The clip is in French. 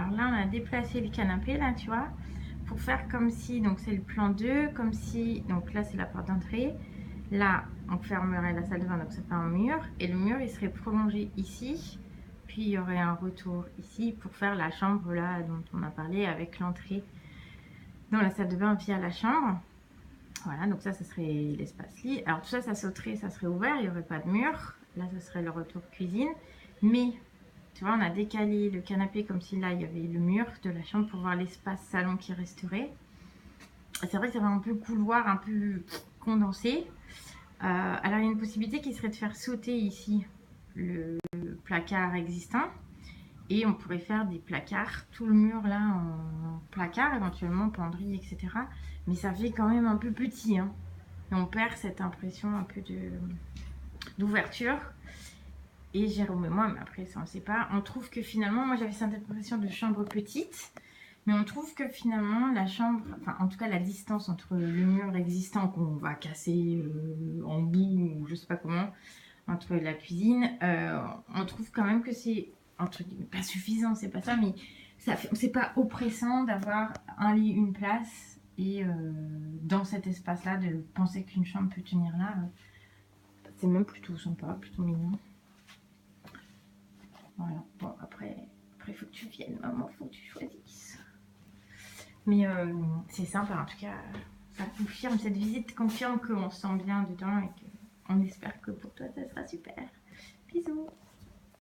Alors là, on a déplacé le canapé, là, tu vois, pour faire comme si, donc c'est le plan 2, comme si, donc là, c'est la porte d'entrée. Là, on fermerait la salle de bain, donc ça fait un mur. Et le mur, il serait prolongé ici. Puis, il y aurait un retour ici pour faire la chambre, là, dont on a parlé, avec l'entrée dans la salle de bain via la chambre. Voilà, donc ça serait l'espace lit. Alors tout ça, ça sauterait, ça serait ouvert, il n'y aurait pas de mur. Là, ce serait le retour cuisine. Mais, tu vois, on a décalé le canapé comme si là, il y avait le mur de la chambre pour voir l'espace salon qui resterait. C'est vrai que ça va un peu couloir, un peu condensé. Alors, il y a une possibilité qui serait de faire sauter ici le placard existant. Et on pourrait faire des placards, tout le mur là en placard, éventuellement penderie, etc. Mais ça fait quand même un peu petit, hein. Et on perd cette impression un peu d'ouverture. Et Jérôme et moi, mais après ça on ne sait pas, on trouve que finalement, moi j'avais cette impression de chambre petite, mais on trouve que finalement la chambre, enfin en tout cas la distance entre le mur existant qu'on va casser en bout, ou je sais pas comment, entre la cuisine, on trouve quand même que c'est entre guillemets pas suffisant, c'est pas ça, mais c'est pas oppressant d'avoir un lit, une place, et dans cet espace-là, de penser qu'une chambre peut tenir là, c'est même plutôt sympa, plutôt mignon. Voilà, bon après il faut que tu viennes, maman, faut que tu choisisses. Mais c'est sympa en tout cas, ça confirme, cette visite confirme qu'on se sent bien dedans et qu'on espère que pour toi ça sera super. Bisous.